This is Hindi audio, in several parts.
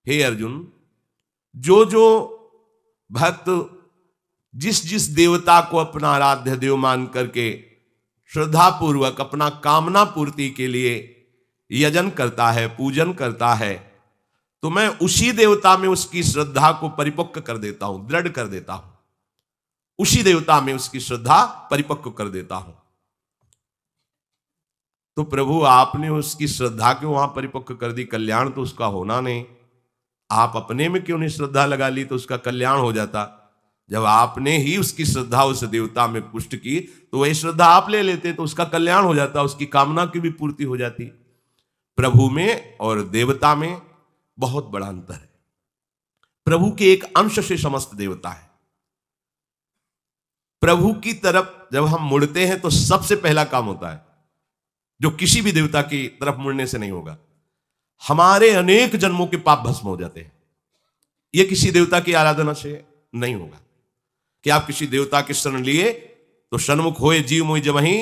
हे अर्जुन, जो जो भक्त जिस जिस देवता को अपना आराध्य देव मान करके श्रद्धापूर्वक अपना कामना पूर्ति के लिए यजन करता है, पूजन करता है, तो मैं उसी देवता में उसकी श्रद्धा को परिपक्व कर देता हूं, दृढ़ कर देता हूं। उसी देवता में उसकी श्रद्धा परिपक्व कर देता हूं। तो प्रभु आपने उसकी श्रद्धा क्यों वहां परिपक्व कर दी? कल्याण तो उसका होना नहीं। आप अपने में क्यों नहीं श्रद्धा लगा ली तो उसका कल्याण हो जाता? जब आपने ही उसकी श्रद्धा उस देवता में पुष्ट की तो वही श्रद्धा आप ले लेते तो उसका कल्याण हो जाता, उसकी कामना की भी पूर्ति हो जाती। प्रभु में और देवता में बहुत बड़ा अंतर है। प्रभु के एक अंश से समस्त देवता है। प्रभु की तरफ जब हम मुड़ते हैं तो सबसे पहला काम होता है जो किसी भी देवता की तरफ मुड़ने से नहीं होगा, हमारे अनेक जन्मों के पाप भस्म हो जाते हैं। यह किसी देवता की आराधना से नहीं होगा कि आप किसी देवता के शरण लिए तो सन्मुख होए जीव मोहि जबहि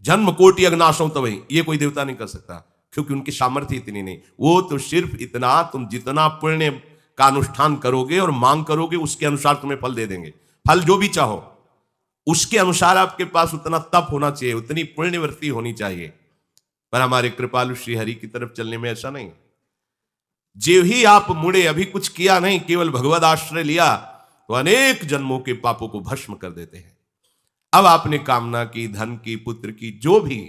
जन्म कोटि अग्नाशों तबहि, यह कोई देवता नहीं कर सकता, क्योंकि उनकी सामर्थ्य इतनी नहीं। वो तो सिर्फ इतना, तुम जितना पुण्य का अनुष्ठान करोगे और मांग करोगे उसके अनुसार तुम्हें फल दे देंगे। फल जो भी चाहो उसके अनुसार आपके पास उतना तप होना चाहिए, उतनी पुण्यवृत्ति होनी चाहिए। पर हमारे कृपालु श्री हरि की तरफ चलने में ऐसा नहीं। जो ही आप मुड़े, अभी कुछ किया नहीं, केवल भगवद आश्रय लिया तो अनेक जन्मों के पापों को भस्म कर देते हैं। अब आपने कामना की, धन की, पुत्र की, जो भी,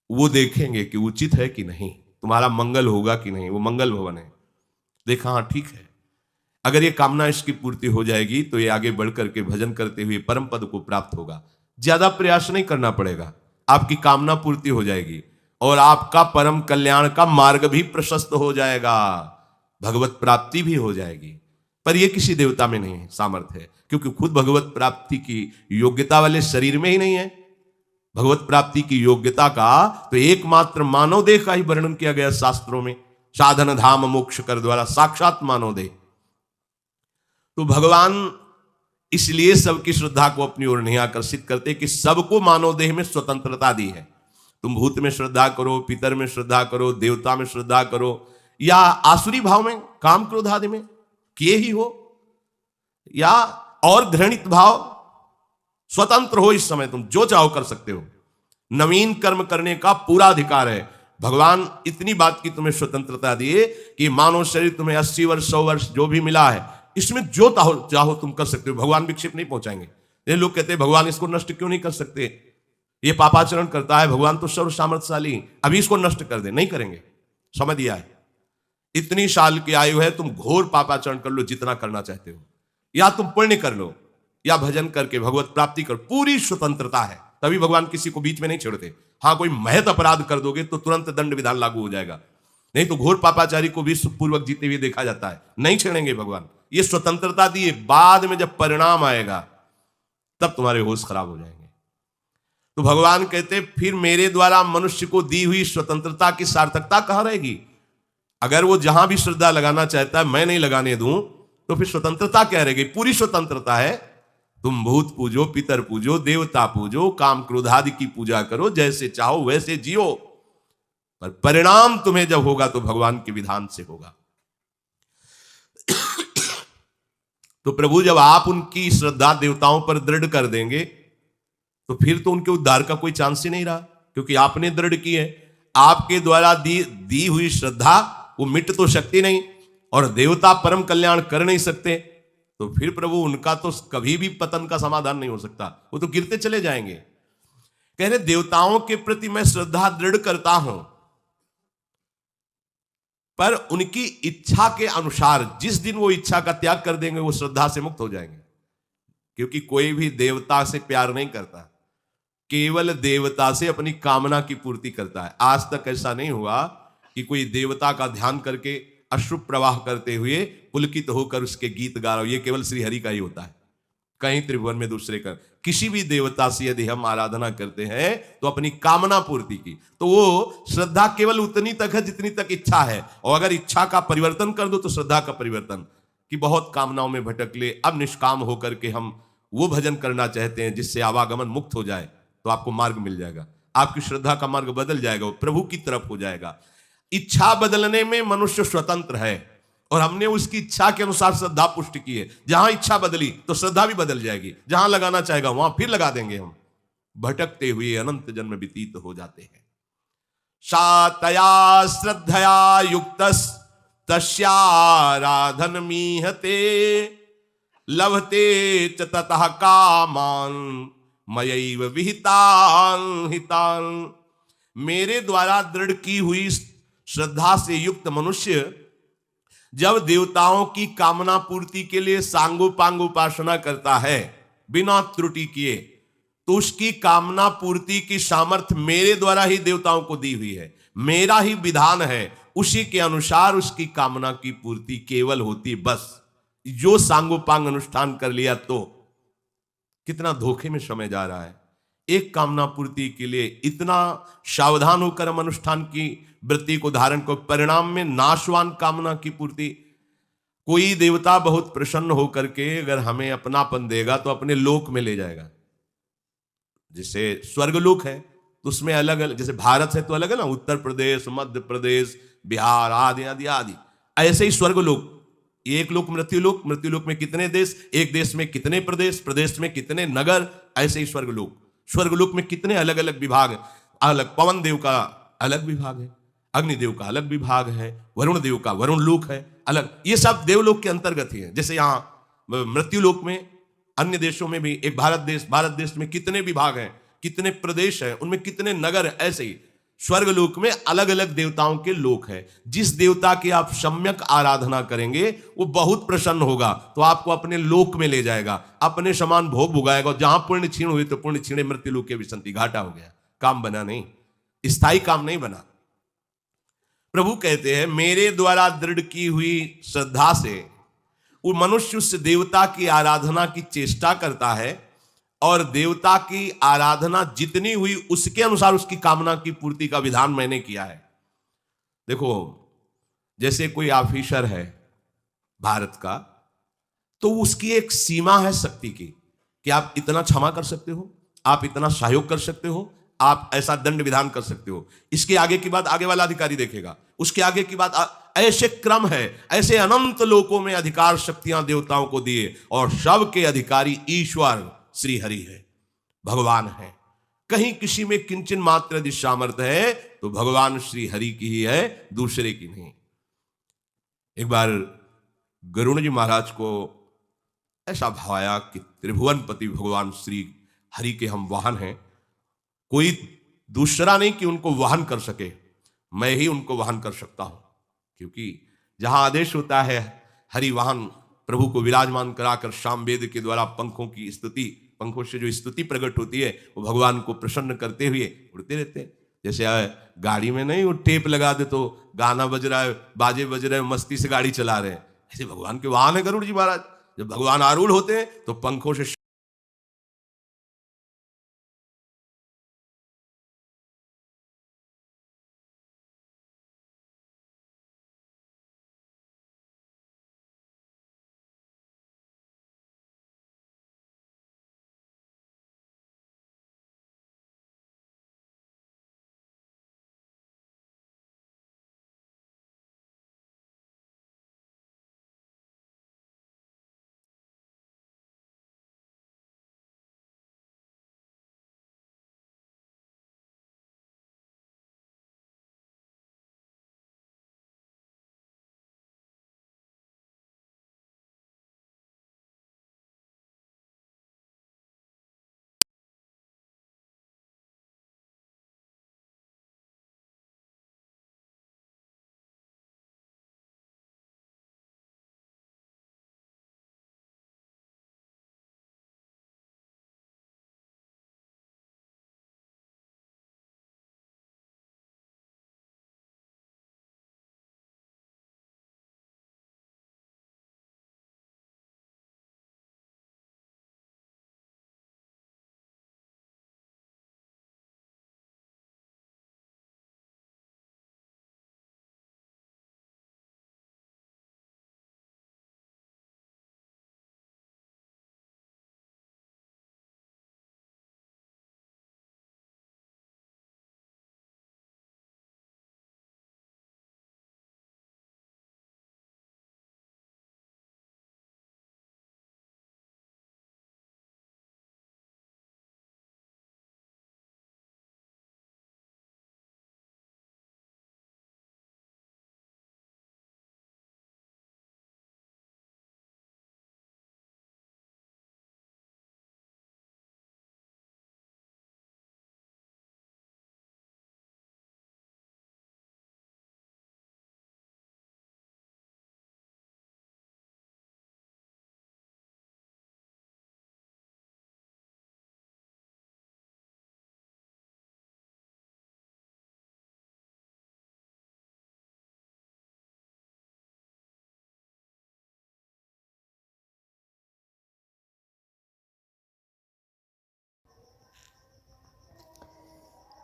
वो देखेंगे कि उचित है कि नहीं, तुम्हारा मंगल होगा कि नहीं। वो मंगल भवन है, देखा हाँ ठीक है। अगर ये कामना इसकी पूर्ति हो जाएगी तो ये आगे बढ़कर के भजन करते हुए परम पद को प्राप्त होगा। ज्यादा प्रयास नहीं करना पड़ेगा, आपकी कामना पूर्ति हो जाएगी और आपका परम कल्याण का मार्ग भी प्रशस्त हो जाएगा, भगवत प्राप्ति भी हो जाएगी। पर यह किसी देवता में नहीं है सामर्थ्य है, क्योंकि खुद भगवत प्राप्ति की योग्यता वाले शरीर में ही नहीं है। भगवत प्राप्ति की योग्यता का तो एकमात्र मानव देह का ही वर्णन किया गया शास्त्रों में, साधन धाम मोक्ष कर द्वारा साक्षात मानव देह। तो भगवान इसलिए सबकी श्रद्धा को अपनी ओर नहीं आकर्षित करते कि सबको मानव देह में स्वतंत्रता दी है। तुम भूत में श्रद्धा करो, पितर में श्रद्धा करो, देवता में श्रद्धा करो, या आसुरी भाव में, काम क्रोध आदि में किए ही हो, या और घृणित भाव, स्वतंत्र हो। इस समय तुम जो चाहो कर सकते हो, नवीन कर्म करने का पूरा अधिकार है। भगवान इतनी बात की तुम्हें स्वतंत्रता दिए कि मानव शरीर तुम्हें 80 वर्ष 100 वर्ष जो भी मिला है, इसमें जो चाहो तुम कर सकते हो। भगवान विक्षेप नहीं पहुंचाएंगे। ये लोग कहते हैं भगवान इसको नष्ट क्यों नहीं कर सकते, ये पापाचरण करता है, भगवान तो सर्व सामर्थ्यशाली, अभी इसको नष्ट कर दे। नहीं करेंगे, समझ दिया है। इतनी साल की आयु है, तुम घोर पापाचरण कर लो जितना करना चाहते हो, या तुम पुण्य कर लो, या भजन करके भगवत प्राप्ति कर, पूरी स्वतंत्रता है। तभी भगवान किसी को बीच में नहीं छेड़ते। हाँ, कोई महत अपराध कर दोगे तो तुरंत दंड विधान लागू हो जाएगा, नहीं तो घोर पापाचारी को विश्वपूर्वक जीते हुए देखा जाता है। नहीं छेड़ेंगे भगवान, ये स्वतंत्रता दी है। बाद में जब परिणाम आएगा तब तुम्हारे होश खराब हो जाएंगे। तो भगवान कहते फिर मेरे द्वारा मनुष्य को दी हुई स्वतंत्रता की सार्थकता कहां रहेगी? अगर वो जहां भी श्रद्धा लगाना चाहता है मैं नहीं लगाने दूं तो फिर स्वतंत्रता क्या रहेगी? पूरी स्वतंत्रता है। तुम भूत पूजो, पितर पूजो, देवता पूजो, काम क्रोध आदि की पूजा करो, जैसे चाहो वैसे जियो, पर परिणाम तुम्हें जब होगा तो भगवान के विधान से होगा। तो प्रभु जब आप उनकी श्रद्धा देवताओं पर दृढ़ कर देंगे तो फिर तो उनके उद्धार का कोई चांस ही नहीं रहा, क्योंकि आपने दृढ़ की है। आपके द्वारा दी हुई श्रद्धा वो मिट तो सकती नहीं, और देवता परम कल्याण कर नहीं सकते, तो फिर प्रभु उनका तो कभी भी पतन का समाधान नहीं हो सकता, वो तो गिरते चले जाएंगे। कह रहे देवताओं के प्रति मैं श्रद्धा दृढ़ करता हूं, पर उनकी इच्छा के अनुसार। जिस दिन वो इच्छा का त्याग कर देंगे वो श्रद्धा से मुक्त हो जाएंगे, क्योंकि कोई भी देवता से प्यार नहीं करता, केवल देवता से अपनी कामना की पूर्ति करता है। आज तक ऐसा नहीं हुआ कि कोई देवता का ध्यान करके अश्रु प्रवाह करते हुए पुलकित होकर उसके गीत गा रहा हो। ये केवल श्री हरि का ही होता है, कहीं त्रिभुवन में दूसरे का। किसी भी देवता से यदि हम आराधना करते हैं तो अपनी कामना पूर्ति की, तो वो श्रद्धा केवल उतनी तक है जितनी तक इच्छा है। और अगर इच्छा का परिवर्तन कर दो तो श्रद्धा का परिवर्तन, कि बहुत कामनाओं में भटक ले, अब निष्काम होकर के हम वो भजन करना चाहते हैं जिससे आवागमन मुक्त हो जाए, तो आपको मार्ग मिल जाएगा, आपकी श्रद्धा का मार्ग बदल जाएगा, वो प्रभु की तरफ हो जाएगा। इच्छा बदलने में मनुष्य स्वतंत्र है, और हमने उसकी इच्छा के अनुसार श्रद्धा पुष्ट की है। जहां इच्छा बदली तो श्रद्धा भी बदल जाएगी, जहां लगाना चाहेगा वहां फिर लगा देंगे हम। भटकते हुए अनंत जन्म व्यतीत हो जाते हैं। सातया श्रद्धया युक्तस् तस्याराधनमीहते लभते च ततः कामान मयैव विहितान् हितान्। मेरे द्वारा दृढ़ की हुई श्रद्धा से युक्त मनुष्य जब देवताओं की कामना पूर्ति के लिए सांगोपांग उपासना करता है बिना त्रुटि किए, तो उसकी कामना पूर्ति की सामर्थ्य मेरे द्वारा ही देवताओं को दी हुई है। मेरा ही विधान है, उसी के अनुसार उसकी कामना की पूर्ति केवल होती। बस जो सांगोपांग अनुष्ठान कर लिया तो कितना धोखे में समय जा रहा है। एक कामना पूर्ति के लिए इतना सावधान होकर हम अनुष्ठान की वृत्ति को धारण को, परिणाम में नाशवान कामना की पूर्ति। कोई देवता बहुत प्रसन्न होकर के अगर हमें अपनापन देगा तो अपने लोक में ले जाएगा। जैसे स्वर्गलोक है तो उसमें अलग अलग, जैसे भारत है तो अलग है ना, उत्तर प्रदेश, मध्य प्रदेश, बिहार आदि आदि आदि। ऐसे ही स्वर्गलोक, एक लोक मृत्युलोक, मृत्युलोक में कितने देश, एक देश में कितने प्रदेश, प्रदेश में कितने नगर। ऐसे ही स्वर्गलोक, स्वर्गलोक में कितने अलग अलग विभाग है। अलग पवन देव का अलग विभाग है, अग्निदेव का अलग विभाग है, वरुण देव का वरुण लोक है अलग। ये सब देवलोक के अंतर्गत ही है। जैसे यहाँ मृत्युलोक में, अन्य देशों में भी एक भारत देश में कितने विभाग हैं, कितने प्रदेश हैं, उनमें कितने नगर हैं। ऐसे ही स्वर्गलोक में अलग अलग देवताओं के लोक है। जिस देवता की आप सम्यक आराधना करेंगे वो बहुत प्रसन्न होगा, तो आपको अपने लोक में ले जाएगा, अपने समान भोग भुगाएगा। जहां पुण्य क्षीण हुई तो पुण्य क्षीणे मृत्युलोक के विसंति, घाटा हो गया, काम बना नहीं, स्थायी काम नहीं बना। प्रभु कहते हैं मेरे द्वारा दृढ़ की हुई श्रद्धा से वो मनुष्य उस देवता की आराधना की चेष्टा करता है, और देवता की आराधना जितनी हुई उसके अनुसार उसकी कामना की पूर्ति का विधान मैंने किया है। देखो, जैसे कोई ऑफिसर है भारत का, तो उसकी एक सीमा है शक्ति की कि आप इतना क्षमा कर सकते हो, आप इतना सहयोग कर सकते हो, आप ऐसा दंड विधान कर सकते हो। इसके आगे की बात आगे वाला अधिकारी देखेगा, उसके आगे की बात ऐसे क्रम है। ऐसे अनंत लोकों में अधिकार शक्तियां देवताओं को दिए, और सबके अधिकारी ईश्वर श्री हरि है, भगवान है। कहीं किसी में किंचन मात्र यदि सामर्थ्य है तो भगवान श्री हरि की ही है, दूसरे की नहीं। एक बार गरुड़ जी महाराज को ऐसा भाया कि त्रिभुवनपति भगवान श्री हरि के हम वाहन हैं, कोई दूसरा नहीं कि उनको वाहन कर सके, मैं ही उनको वाहन कर सकता हूं। क्योंकि जहां आदेश होता है हरि वाहन प्रभु को विराजमान कराकर सामवेद के द्वारा पंखों की स्तुति, पंखों से जो स्तुति प्रकट होती है वो भगवान को प्रसन्न करते हुए उड़ते रहते हैं। जैसे गाड़ी में नहीं वो टेप लगा दे तो गाना बज रहा है, बाजे बज रहे हैं, मस्ती से गाड़ी चला रहे हैं, ऐसे भगवान के वाहन है गरुड़ जी महाराज। जब भगवान आरूढ़ होते हैं तो पंखों से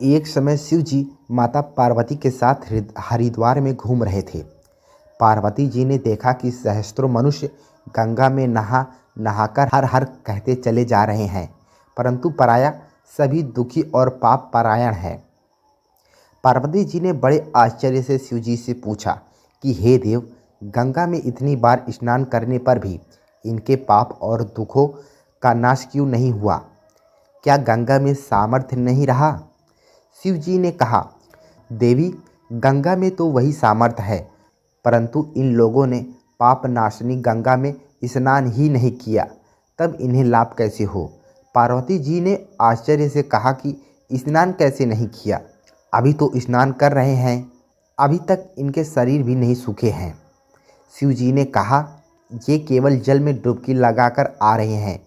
एक समय शिव जी माता पार्वती के साथ हरिद्वार में घूम रहे थे। पार्वती जी ने देखा कि सहस्त्रों मनुष्य गंगा में नहाकर हर हर कहते चले जा रहे हैं, परंतु पराया सभी दुखी और पाप परायण है। पार्वती जी ने बड़े आश्चर्य से शिव जी से पूछा कि हे देव, गंगा में इतनी बार स्नान करने पर भी इनके पाप और दुखों का नाश क्यों नहीं हुआ? क्या गंगा में सामर्थ्य नहीं रहा? शिव जी ने कहा, देवी, गंगा में तो वही सामर्थ्य है, परंतु इन लोगों ने पाप नाशनी गंगा में स्नान ही नहीं किया, तब इन्हें लाभ कैसे हो? पार्वती जी ने आश्चर्य से कहा कि स्नान कैसे नहीं किया? अभी तो स्नान कर रहे हैं, अभी तक इनके शरीर भी नहीं सूखे हैं। शिव जी ने कहा, ये केवल जल में डुबकी लगाकर आ रहे हैं,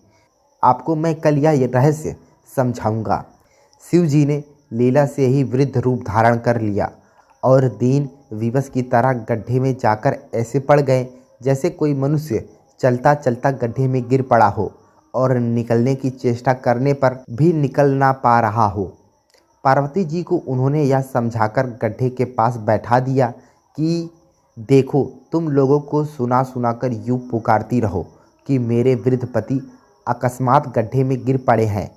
आपको मैं कल यह रहस्य समझाऊंगा। शिव जी ने लीला से ही वृद्ध रूप धारण कर लिया और दीन विवश की तरह गड्ढे में जाकर ऐसे पड़ गए जैसे कोई मनुष्य चलता चलता गड्ढे में गिर पड़ा हो और निकलने की चेष्टा करने पर भी निकल ना पा रहा हो। पार्वती जी को उन्होंने यह समझाकर गड्ढे के पास बैठा दिया कि देखो, तुम लोगों को सुना सुनाकर यूँ पुकारती रहो कि मेरे वृद्ध पति अकस्मात गड्ढे में गिर पड़े हैं,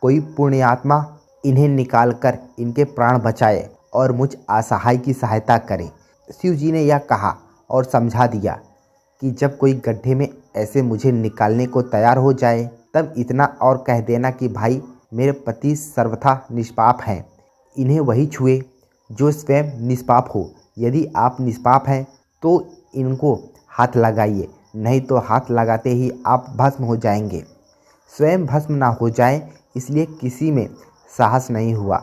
कोई पुण्यात्मा इन्हें निकालकर इनके प्राण बचाए और मुझ असहाय की सहायता करे। शिव जी ने यह कहा और समझा दिया कि जब कोई गड्ढे में ऐसे मुझे निकालने को तैयार हो जाए, तब इतना और कह देना कि भाई, मेरे पति सर्वथा निष्पाप हैं, इन्हें वही छुए जो स्वयं निष्पाप हो। यदि आप निष्पाप हैं तो इनको हाथ लगाइए, नहीं तो हाथ लगाते ही आप भस्म हो जाएंगे। स्वयं भस्म ना हो जाए इसलिए किसी में साहस नहीं हुआ।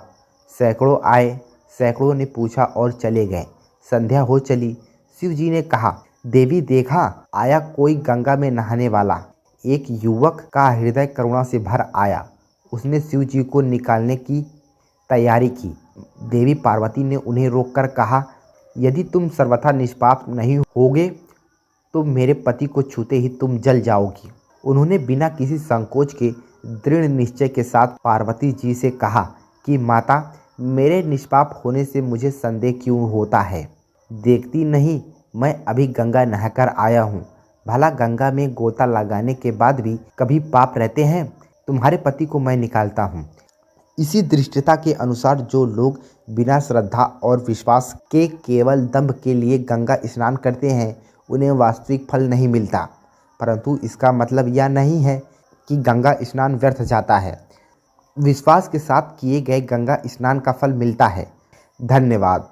सैकड़ों आए, सैकड़ों ने पूछा और चले गए। संध्या हो चली। शिव जी ने कहा, देवी, देखा आया कोई गंगा में नहाने वाला। एक युवक का हृदय करुणा से भर आया। उसने शिव जी को निकालने की तैयारी की। देवी पार्वती ने उन्हें रोककर कहा, यदि तुम सर्वथा निष्पाप नहीं होगे तो मेरे पति को छूते ही तुम जल जाओगी। उन्होंने बिना किसी संकोच के दृढ़ निश्चय के साथ पार्वती जी से कहा कि माता, मेरे निष्पाप होने से मुझे संदेह क्यों होता है? देखती नहीं, मैं अभी गंगा नहाकर आया हूँ। भला गंगा में गोता लगाने के बाद भी कभी पाप रहते हैं? तुम्हारे पति को मैं निकालता हूँ। इसी दृष्टता के अनुसार जो लोग बिना श्रद्धा और विश्वास के केवल दंभ के लिए गंगा स्नान करते हैं, उन्हें वास्तविक फल नहीं मिलता। परंतु इसका मतलब यह नहीं है कि गंगा स्नान व्यर्थ जाता है। विश्वास के साथ किए गए गंगा स्नान का फल मिलता है। धन्यवाद।